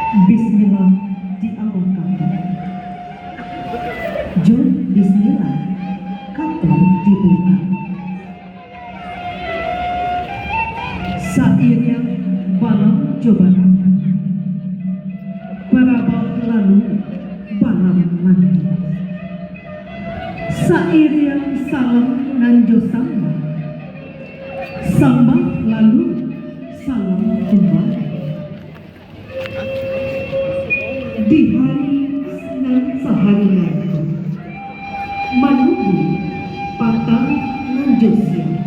Bismillah diawakan. Jom bismillah katon dibuka. Sairnya balam cobaran, barabah lalu balam mandi. Sair yang salam nanjo samba, samba lalu salam kembali. Di hari nan sehari nanti menunggu patang nanjo siang,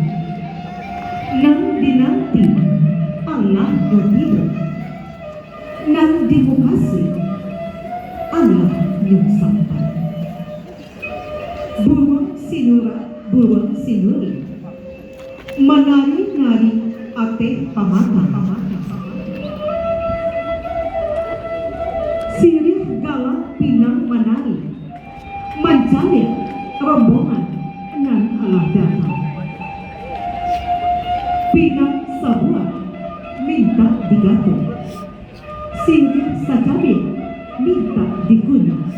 nang dinanti Allah berhidup, nang dimukasi Allah yang sampai. Burung sinura, burung sinuri, menari-nari ate pamata. Sirih galang pinang menari, mencalir rombongan nan Allah datang. Pinang sebuah minta digatung, sirih sacabe minta digunung.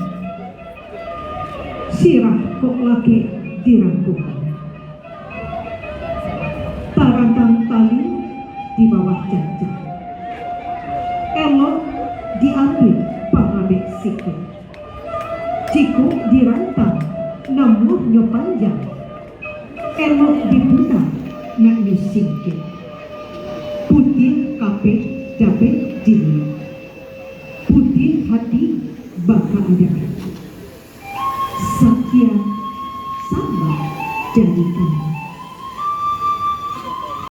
Sirah kok lagi dirangkukan, tarantang tali di bawah jajah, elok diambil pangabek sikit, ciku dirantang namun nyo panjang, elok diputar nak nyo singkit, putih kape dapat dilihat, putih hati bakal ada. Sekian sabar jadikan